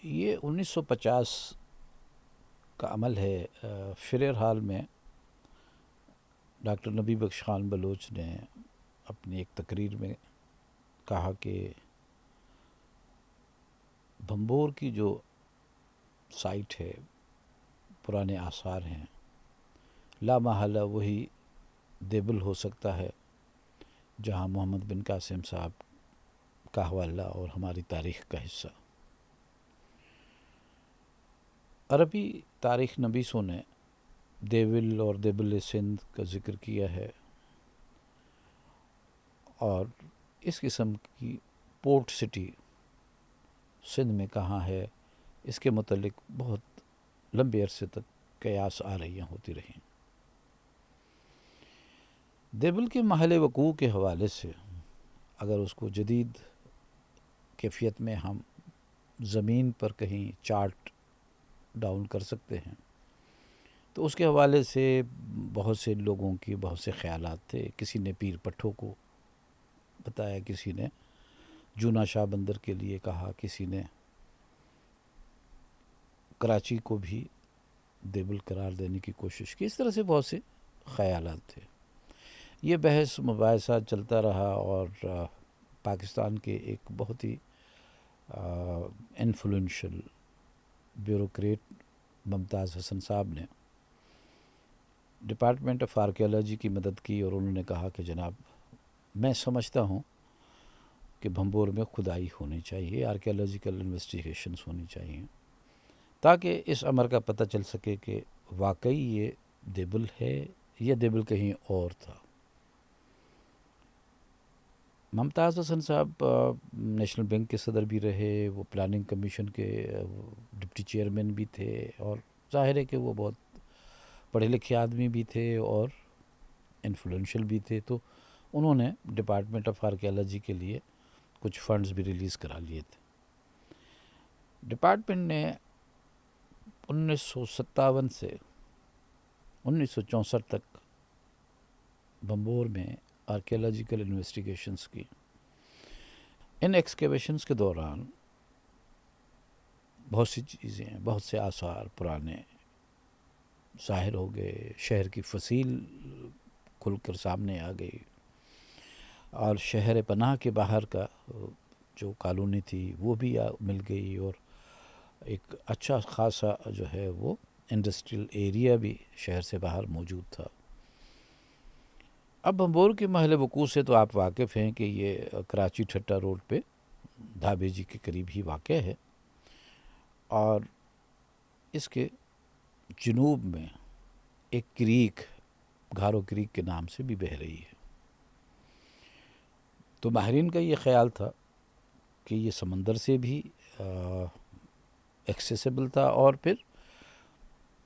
یہ 1950 کا عمل ہے۔ فریر ہال میں ڈاکٹر نبی بخش خان بلوچ نے اپنی ایک تقریر میں کہا کہ بھمبور کی جو سائٹ ہے، پرانے آثار ہیں، لا محالہ وہی دیبل ہو سکتا ہے جہاں محمد بن قاسم صاحب کا حوالہ اور ہماری تاریخ کا حصہ۔ عربی تاریخ نبیسوں نے دیول اور دیبل سندھ کا ذکر کیا ہے، اور اس قسم کی پورٹ سٹی سندھ میں کہاں ہے، اس کے متعلق بہت لمبے عرصے تک قیاس آرائیاں ہوتی رہیں۔ دیبل کے محل وقوع کے حوالے سے اگر اس کو جدید کیفیت میں ہم زمین پر کہیں چارٹ ڈاؤن کر سکتے ہیں تو اس کے حوالے سے بہت سے لوگوں کی بہت سے خیالات تھے۔ کسی نے پیر پٹھوں کو بتایا، کسی نے جونا شاہ بندر کے لیے کہا، کسی نے کراچی کو بھی دیبل قرار دینے کی کوشش کی۔ اس طرح سے بہت سے خیالات تھے۔ یہ بحث مباحثہ چلتا رہا، اور پاکستان کے ایک بہت ہی انفلوئنشل بیوروکریٹ ممتاز حسن صاحب نے ڈپارٹمنٹ آف آرکیالوجی کی مدد کی، اور انہوں نے کہا کہ جناب میں سمجھتا ہوں کہ بھمبور میں کھدائی ہونی چاہیے، آرکیالوجیکل انویسٹیگیشنز ہونی چاہیے، تاکہ اس امر کا پتہ چل سکے کہ واقعی یہ دیبل ہے یا دیبل کہیں اور تھا۔ ممتاز حسن صاحب نیشنل بینک کے صدر بھی رہے، وہ پلاننگ کمیشن کے ڈپٹی چیئرمین بھی تھے، اور ظاہر ہے کہ وہ بہت پڑھے لکھے آدمی بھی تھے اور انفلوئنشل بھی تھے، تو انہوں نے ڈپارٹمنٹ آف آرکیالوجی کے لیے کچھ فنڈز بھی ریلیز کرا لیے تھے۔ ڈپارٹمنٹ نے 1957 سے 1964 تک بھمبور میں آرکیالوجیکل انویسٹیگیشنز کی۔ ان ایکسکیویشنز کے دوران بہت سی چیزیں، بہت سے آثار پرانے ظاہر ہو گئے، شہر کی فصیل کھل کر سامنے آ گئی، اور شہر پناہ کے باہر کا جو کالونی تھی وہ بھی مل گئی، اور ایک اچھا خاصا جو ہے وہ انڈسٹریل ایریا بھی شہر سے باہر موجود تھا۔ اب بھمبور کے محل وقوع سے تو آپ واقف ہیں کہ یہ کراچی ٹھٹہ روڈ پہ دھابے جی کے قریب ہی واقع ہے، اور اس کے جنوب میں ایک کریک گھارو کریک کے نام سے بھی بہہ رہی ہے۔ تو ماہرین کا یہ خیال تھا کہ یہ سمندر سے بھی ایکسیسیبل تھا، اور پھر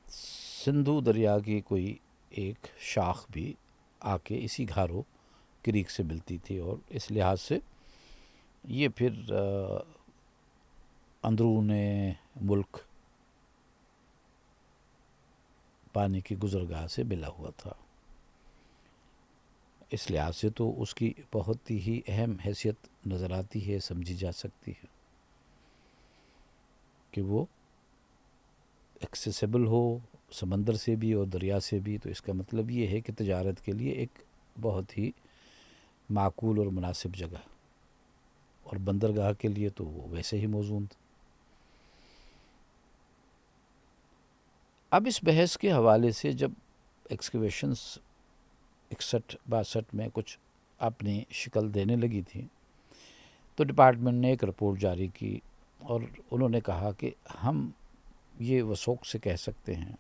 سندھو دریا کی کوئی ایک شاخ بھی آ کے اسی گھارو کریک سے ملتی تھی، اور اس لحاظ سے یہ پھر اندرون ملک پانی کی گزرگاہ سے ملا ہوا تھا۔ اس لحاظ سے تو اس کی بہت ہی اہم حیثیت نظر آتی ہے، سمجھی جا سکتی ہے کہ وہ ایکسیسیبل ہو سمندر سے بھی اور دریا سے بھی، تو اس کا مطلب یہ ہے کہ تجارت کے لیے ایک بہت ہی معقول اور مناسب جگہ، اور بندرگاہ کے لیے تو وہ ویسے ہی موزون تھا۔ اب اس بحث کے حوالے سے جب ایکسکیویشنز 61-62 میں کچھ اپنی شکل دینے لگی تھی، تو ڈپارٹمنٹ نے ایک رپورٹ جاری کی، اور انہوں نے کہا کہ ہم یہ وثوق سے کہہ سکتے ہیں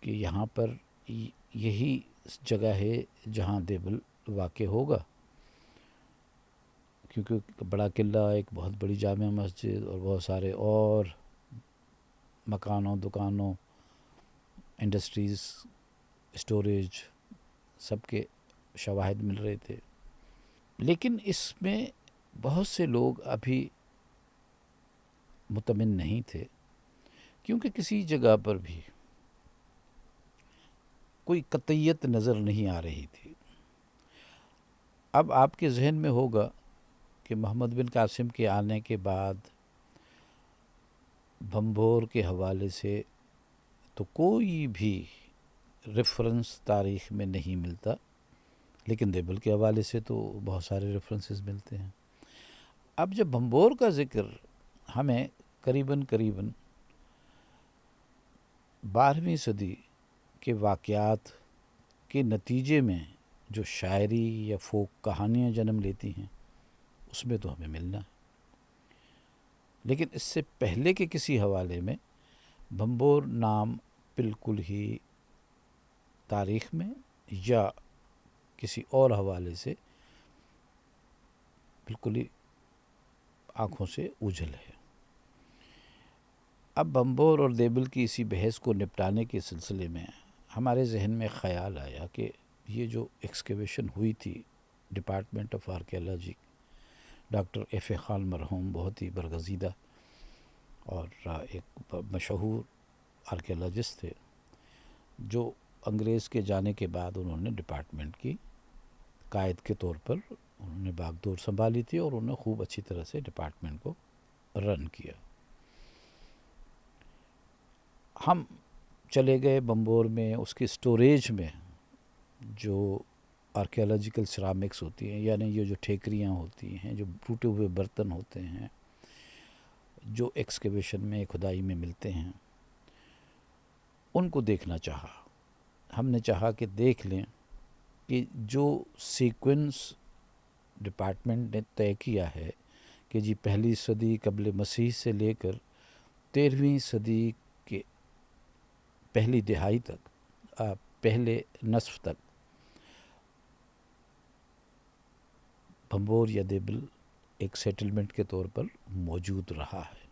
کہ یہاں پر یہی جگہ ہے جہاں دیبل واقع ہوگا، کیونکہ بڑا قلعہ، ایک بہت بڑی جامع مسجد اور بہت سارے اور مکانوں، دکانوں، انڈسٹریز، اسٹوریج، سب کے شواہد مل رہے تھے۔ لیکن اس میں بہت سے لوگ ابھی مطمئن نہیں تھے، کیونکہ کسی جگہ پر بھی کوئی قطعیت نظر نہیں آ رہی تھی۔ اب آپ کے ذہن میں ہوگا کہ محمد بن قاسم کے آنے کے بعد بھمبور کے حوالے سے تو کوئی بھی ریفرنس تاریخ میں نہیں ملتا، لیکن دیبل کے حوالے سے تو بہت سارے ریفرنسز ملتے ہیں۔ اب جب بھمبور کا ذکر ہمیں قریباً 12ویں صدی کے واقعات کے نتیجے میں جو شاعری یا فوک کہانیاں جنم لیتی ہیں اس میں تو ہمیں ملنا ہے، لیکن اس سے پہلے کے کسی حوالے میں بھمبور نام بالکل ہی تاریخ میں یا کسی اور حوالے سے بالکل ہی آنکھوں سے اوجھل ہے۔ اب بھمبور اور دیبل کی اسی بحث کو نپٹانے کے سلسلے میں ہمارے ذہن میں خیال آیا کہ یہ جو ایکسکیویشن ہوئی تھی department of archaeology, doctor F A Khan مرحوم بہت ہی برگزیدہ اور ایک مشہور آرکیالوجسٹ تھے، جو انگریز کے جانے کے بعد انہوں نے ڈپارٹمنٹ کی قائد کے طور پر انہوں نے باغ دور سنبھالی تھی اور انہوں نے خوب اچھی طرح سے ڈپارٹمنٹ کو رن کیا۔ ہم چلے گئے بھمبور میں، اس کی سٹوریج میں جو آرکیالوجیکل سیرامکس ہوتی ہیں، یعنی یہ جو ٹھیکریاں ہوتی ہیں، جو ٹوٹے ہوئے برتن ہوتے ہیں جو ایکسکیویشن میں کھدائی میں ملتے ہیں، ان کو دیکھنا چاہا۔ ہم نے چاہا کہ دیکھ لیں کہ جو سیکوینس ڈپارٹمنٹ نے طے کیا ہے کہ جی 1 صدی قبل مسیح سے لے کر 13ویں صدی کے پہلی دہائی تک، پہلے نصف تک بھمبور یا دیبل ایک سیٹلمنٹ کے طور پر موجود رہا ہے۔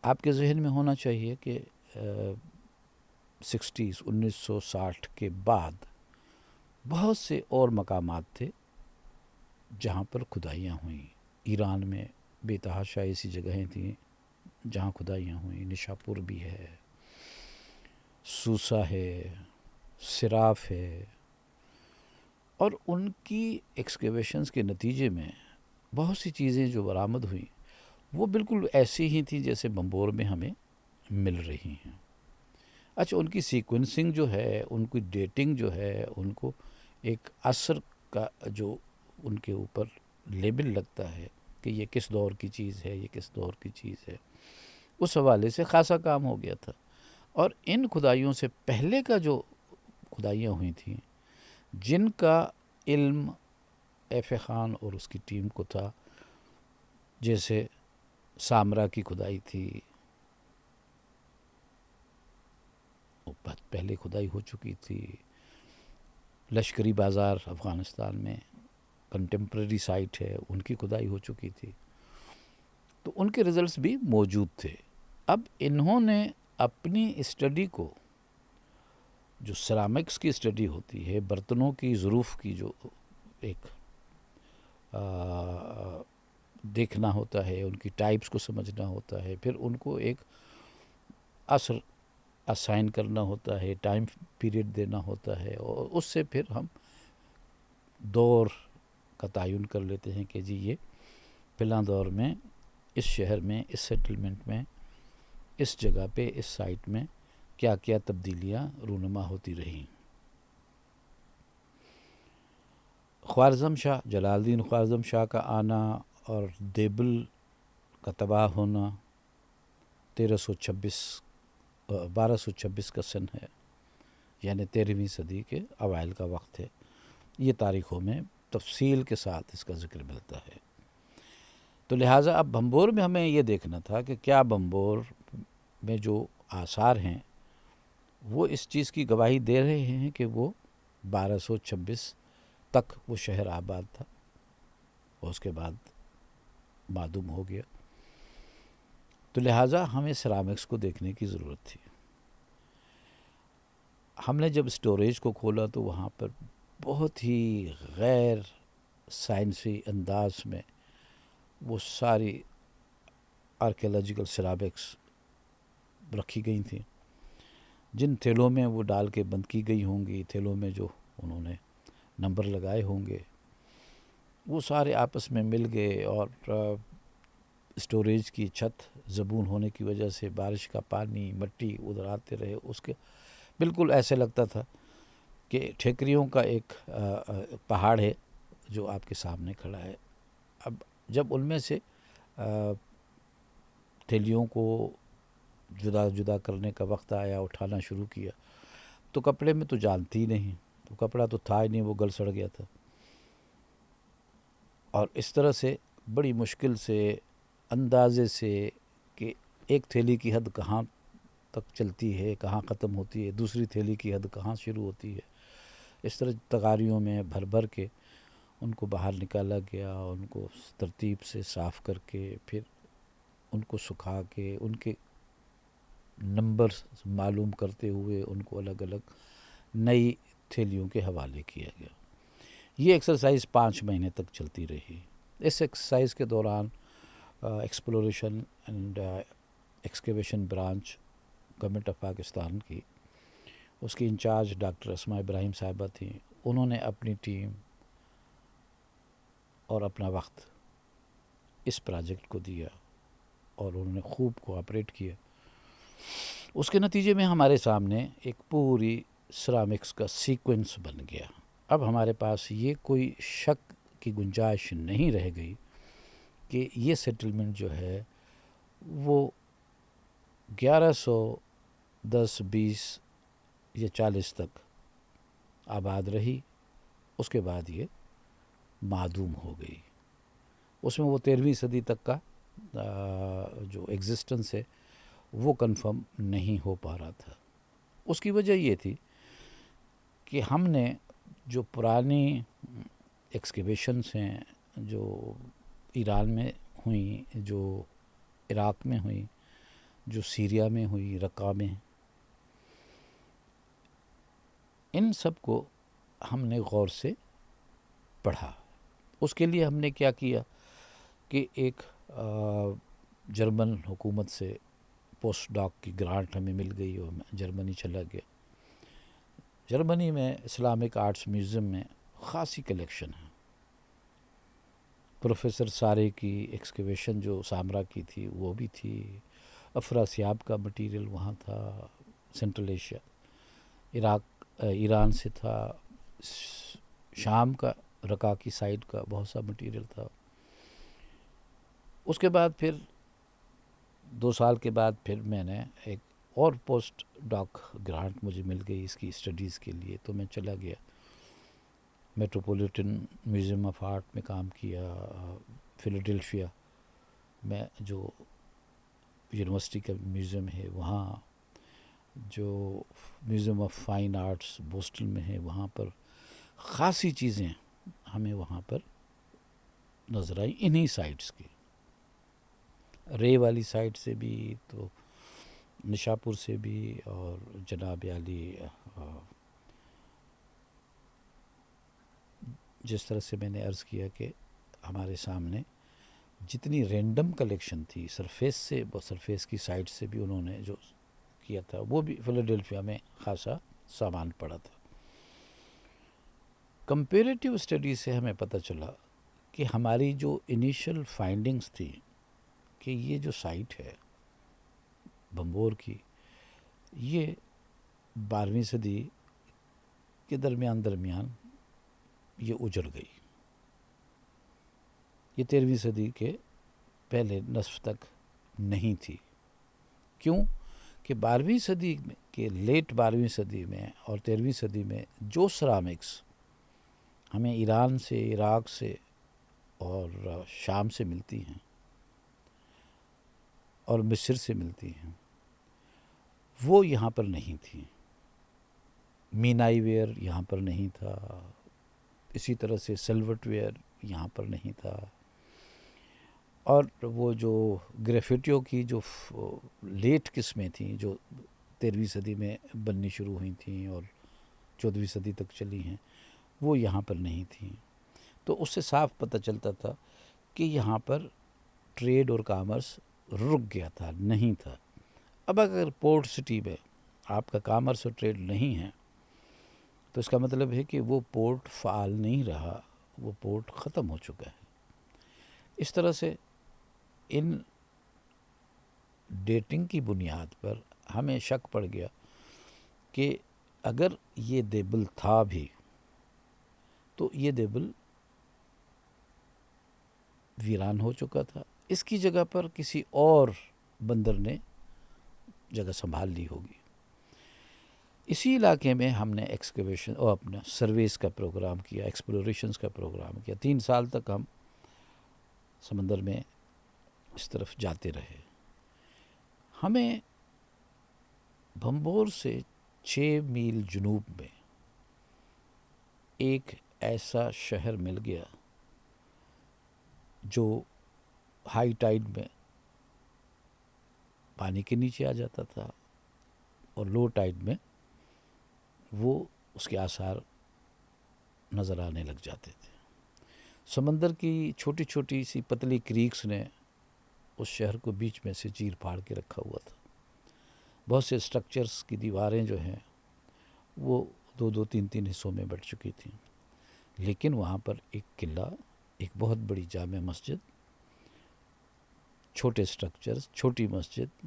آپ کے ذہن میں ہونا چاہیے کہ 1960 کے بعد بہت سے اور مقامات تھے جہاں پر کھدائیاں ہوئیں۔ ایران میں بے تحاشا ایسی جگہیں تھیں جہاں کھدائیاں ہوئیں، نشاپور بھی ہے، سوسا ہے، سراف ہے، اور ان کی ایکسکیویشنز کے نتیجے میں بہت سی چیزیں جو برآمد ہوئیں وہ بالکل ایسی ہی تھیں جیسے بھمبور میں ہمیں مل رہی ہیں۔ اچھا، ان کی سیکوینسنگ جو ہے، ان کی ڈیٹنگ جو ہے، ان کو ایک عصر کا جو ان کے اوپر لیبل لگتا ہے کہ یہ کس دور کی چیز ہے، یہ کس دور کی چیز ہے، اس حوالے سے خاصا کام ہو گیا تھا۔ اور ان کھدائیوں سے پہلے کا جو کھدائیاں ہوئی تھیں جن کا علم ایف اے خان اور اس کی ٹیم کو تھا، جیسے سامرا کی کھدائی تھی، وہ بہت پہلے کھدائی ہو چکی تھی، لشکری بازار افغانستان میں کنٹمپریری سائٹ ہے، ان کی کھدائی ہو چکی تھی، تو ان کے ریزلٹس بھی موجود تھے۔ اب انہوں نے اپنی اسٹڈی کو، جو سیرامکس کی اسٹڈی ہوتی ہے، برتنوں کی ظروف کی جو ایک دیکھنا ہوتا ہے، ان کی ٹائپس کو سمجھنا ہوتا ہے، پھر ان کو ایک عصر اسائن کرنا ہوتا ہے، ٹائم پیریڈ دینا ہوتا ہے، اور اس سے پھر ہم دور کا تعین کر لیتے ہیں کہ جی یہ فلاں دور میں اس شہر میں، اس سیٹلمنٹ میں، اس جگہ پہ، اس سائٹ میں کیا کیا تبدیلیاں رونما ہوتی رہیں۔ خوارزم شاہ، جلال الدین خوارزم شاہ کا آنا اور دیبل کا تباہ ہونا 1226 کا سن ہے، یعنی 13ویں صدی کے اوائل کا وقت ہے۔ یہ تاریخوں میں تفصیل کے ساتھ اس کا ذکر ملتا ہے۔ تو لہٰذا اب بھمبور میں ہمیں یہ دیکھنا تھا کہ کیا بھمبور میں جو آثار ہیں وہ اس چیز کی گواہی دے رہے ہیں کہ وہ 1226 تک وہ شہر آباد تھا اور اس کے بعد معدوم ہو گیا۔ تو لہٰذا ہمیں سیرامکس کو دیکھنے کی ضرورت تھی۔ ہم نے جب اسٹوریج کو کھولا تو وہاں پر بہت ہی غیر سائنسی انداز میں وہ ساری آرکیالوجیکل سیرامکس رکھی گئی تھیں، جن تھیلوں میں وہ ڈال کے بند کی گئی ہوں گی، تھیلوں میں جو انہوں نے نمبر لگائے ہوں گے، وہ سارے آپس میں مل گئے اور اسٹوریج کی چھت زبون ہونے کی وجہ سے بارش کا پانی مٹی ادھر آتے رہے، اس کے بالکل ایسے لگتا تھا کہ ٹھیکریوں کا ایک پہاڑ ہے جو آپ کے سامنے کھڑا ہے۔ اب جب ان میں سے تھیلیوں کو جدا جدا کرنے کا وقت آیا، اٹھانا شروع کیا، تو کپڑے میں تو جانتی ہی نہیں، تو کپڑا تو تھا ہی نہیں، وہ گل سڑ گیا تھا۔ اور اس طرح سے بڑی مشکل سے اندازے سے کہ ایک تھیلی کی حد کہاں تک چلتی ہے، کہاں ختم ہوتی ہے، دوسری تھیلی کی حد کہاں شروع ہوتی ہے، اس طرح تغاریوں میں بھر بھر کے ان کو باہر نکالا گیا، ان کو ترتیب سے صاف کر کے پھر ان کو سکھا کے ان کے نمبر معلوم کرتے ہوئے ان کو الگ الگ نئی تھیلیوں کے حوالے کیا گیا۔ یہ ایکسرسائز 5 مہینے تک چلتی رہی۔ اس ایکسرسائز کے دوران exploration and excavation branch government of Pakistan کی، اس کی انچارج ڈاکٹر اسماء ابراہیم صاحبہ تھیں، انہوں نے اپنی ٹیم اور اپنا وقت اس پروجیکٹ کو دیا اور انہوں نے خوب کوآپریٹ کیا۔ اس کے نتیجے میں ہمارے سامنے ایک پوری سرامکس کا سیکوینس بن گیا۔ اب ہمارے پاس یہ کوئی شک کی گنجائش نہیں رہ گئی کہ یہ سیٹلمنٹ جو ہے وہ 1110 20 یا 40 تک آباد رہی، اس کے بعد یہ معدوم ہو گئی۔ اس میں وہ 13ویں صدی تک کا جو ایگزسٹنس ہے وہ کنفرم نہیں ہو پا رہا تھا۔ اس کی وجہ یہ تھی کہ ہم نے جو پرانی ایکسکیویشنس ہیں، جو ایران میں ہوئیں، جو عراق میں ہوئیں، جو سیریا میں ہوئی، رقہ میں، ان سب کو ہم نے غور سے پڑھا۔ اس کے لیے ہم نے کیا کیا کہ ایک جرمن حکومت سے پوسٹ ڈاک کی گرانٹ ہمیں مل گئی اور میں جرمنی چلا گیا۔ جرمنی میں اسلامک آرٹس میوزیم میں خاصی کلیکشن ہے۔ پروفیسر سارے کی ایکسکیویشن جو سامرا کی تھی وہ بھی تھی، افراسیاب کا مٹیریل وہاں تھا، سینٹرل ایشیا، ایران سے تھا، شام کا رقہ کی سائڈ کا بہت سا مٹیریل تھا۔ اس کے بعد پھر 2 سال کے بعد پھر میں نے ایک اور پوسٹ ڈاک گرانٹ مجھے مل گئی اس کی اسٹڈیز کے لیے، تو میں چلا گیا، میٹروپولیٹن میوزیم آف آرٹ میں کام کیا، فیلاڈیلفیا میں جو یونیورسٹی کا میوزیم ہے وہاں، جو Museum of Fine Arts Boston میں ہے وہاں پر خاصی چیزیں ہمیں وہاں پر نظر آئی انہی سائٹس کی، رے والی سائٹ سے بھی، تو نشاپور سے بھی، اور جناب عالی جس طرح سے میں نے عرض کیا کہ ہمارے سامنے جتنی رینڈم کلیکشن تھی سرفیس کی سائٹ سے بھی انہوں نے جو کیا تھا، وہ بھی فیلاڈیلفیا میں خاصا سامان پڑا تھا۔ کمپیریٹیو اسٹڈی سے ہمیں پتہ چلا کہ ہماری جو انیشل فائنڈنگز تھی کہ یہ جو سائٹ ہے بمبور کی، یہ 12ویں صدی کے درمیان یہ اجڑ گئی، یہ 13ویں صدی کے پہلے نصف تک نہیں تھی۔ کیوں کہ 12ویں صدی کے لیٹ 12ویں صدی میں اور 13ویں صدی میں جو سرامکس ہمیں ایران سے، عراق سے اور شام سے ملتی ہیں اور مصر سے ملتی ہیں، وہ یہاں پر نہیں تھی۔ مینائی ویئر یہاں پر نہیں تھا، اسی طرح سے سلوٹ ویئر یہاں پر نہیں تھا، اور وہ جو گریفٹیوں کی جو لیٹ قسمیں تھیں جو 13ویں صدی میں بننی شروع ہوئی تھیں اور 14ویں صدی تک چلی ہیں، وہ یہاں پر نہیں تھیں۔ تو اس سے صاف پتہ چلتا تھا کہ یہاں پر ٹریڈ اور کامرس رک گیا تھا، نہیں تھا۔ اب اگر پورٹ سٹی میں آپ کا کامرس اور ٹریڈ نہیں ہے تو اس کا مطلب ہے کہ وہ پورٹ فعال نہیں رہا، وہ پورٹ ختم ہو چکا ہے۔ اس طرح سے ان ڈیٹنگ کی بنیاد پر ہمیں شک پڑ گیا کہ اگر یہ دیبل تھا بھی تو یہ دیبل ویران ہو چکا تھا، اس کی جگہ پر کسی اور بندر نے جگہ سنبھال لی ہوگی۔ اسی علاقے میں ہم نے ایکسکیویشن اور اپنا سرویز کا پروگرام کیا، ایکسپلوریشنز کا پروگرام کیا۔ 3 سال تک ہم سمندر میں اس طرف جاتے رہے۔ ہمیں بھمبور سے 6 میل جنوب میں ایک ایسا شہر مل گیا جو ہائی ٹائیڈ میں پانی کے نیچے آ جاتا تھا اور لو ٹائیڈ میں وہ اس کے آثار نظر آنے لگ جاتے تھے۔ سمندر کی چھوٹی چھوٹی سی پتلی کریکس نے اس شہر کو بیچ میں سے چیر پھاڑ کے رکھا ہوا تھا۔ بہت سے اسٹرکچرز کی دیواریں جو ہیں وہ 2-2 3-3 حصوں میں بٹ چکی تھیں، لیکن وہاں پر ایک قلعہ، ایک بہت بڑی جامع مسجد، چھوٹے اسٹرکچرز، چھوٹی مسجد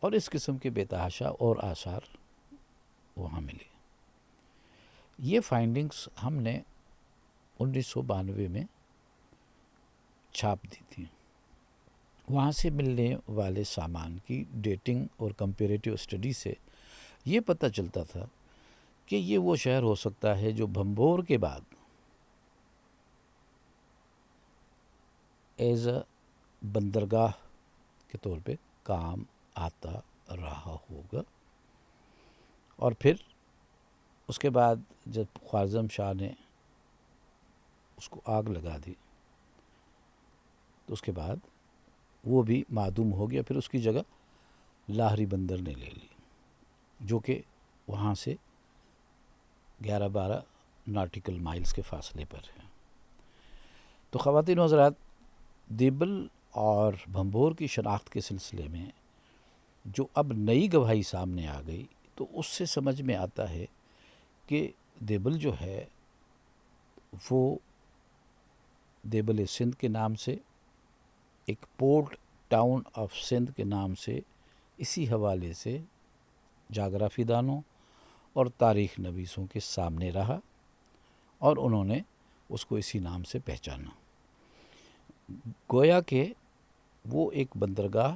اور اس قسم کے بے تحاشا اور آثار وہاں ملے۔ یہ فائنڈنگز ہم نے 1992 میں چھاپ دی تھی۔ وہاں سے ملنے والے سامان کی ڈیٹنگ اور کمپیریٹیو اسٹڈی سے یہ پتہ چلتا تھا کہ یہ وہ شہر ہو سکتا ہے جو بھمبور کے بعد ایز اے بندرگاہ کے طور پہ کام آتا رہا ہوگا۔ اور پھر اس کے بعد جب خوارزم شاہ نے اس کو آگ لگا دی تو اس کے بعد وہ بھی معدوم ہو گیا۔ پھر اس کی جگہ لاہری بندر نے لے لی، جو کہ وہاں سے 11-12 ناٹیکل مائلز کے فاصلے پر ہے۔ تو خواتین و حضرات، دیبل اور بھمبور کی شناخت کے سلسلے میں جو اب نئی گواہی سامنے آ گئی تو اس سے سمجھ میں آتا ہے کہ دیبل جو ہے وہ دیبل سندھ کے نام سے، ایک پورٹ ٹاؤن آف سندھ کے نام سے، اسی حوالے سے جاگرافی دانوں اور تاریخ نویسوں کے سامنے رہا اور انہوں نے اس کو اسی نام سے پہچانا۔ گویا کہ وہ ایک بندرگاہ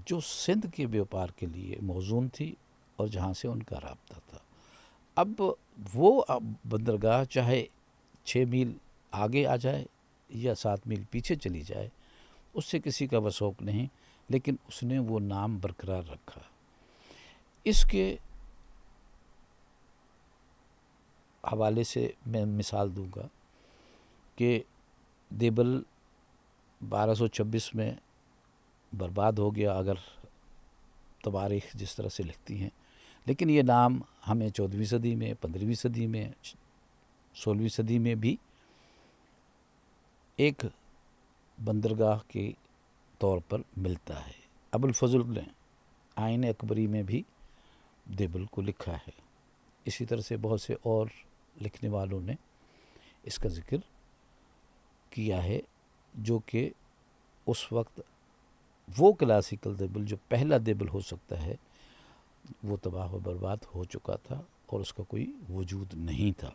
جو سندھ کے بیوپار کے لیے موزون تھی اور جہاں سے ان کا رابطہ تھا۔ اب وہ بندرگاہ چاہے 6 میل آگے آ جائے یا 7 میل پیچھے چلی جائے، اس سے کسی کا وثوق نہیں، لیکن اس نے وہ نام برقرار رکھا۔ اس کے حوالے سے میں مثال دوں گا کہ دیبل 1226 میں برباد ہو گیا، اگر تواریخ جس طرح سے لکھتی ہیں، لیکن یہ نام ہمیں 14ویں صدی میں، 15ویں صدی میں، 16ویں صدی میں بھی ایک بندرگاہ کے طور پر ملتا ہے۔ ابوالفضل نے آئین اکبری میں بھی دیبل کو لکھا ہے۔ اسی طرح سے بہت سے اور لکھنے والوں نے اس کا ذکر کیا ہے، جو کہ اس وقت وہ کلاسیکل دیبل جو پہلا دیبل ہو سکتا ہے وہ تباہ و برباد ہو چکا تھا اور اس کا کوئی وجود نہیں تھا۔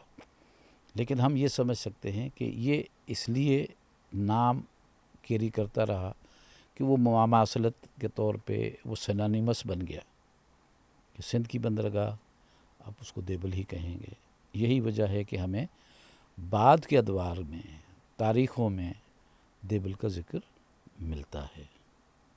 لیکن ہم یہ سمجھ سکتے ہیں کہ یہ اس لیے نام کیری کرتا رہا کہ وہ مماثلت کے طور پہ وہ سینونیمس بن گیا کہ سندھ کی بندرگاہ، آپ اس کو دیبل ہی کہیں گے۔ یہی وجہ ہے کہ ہمیں بعد کے ادوار میں، تاریخوں میں دیبل کا ذکر ملتا ہے۔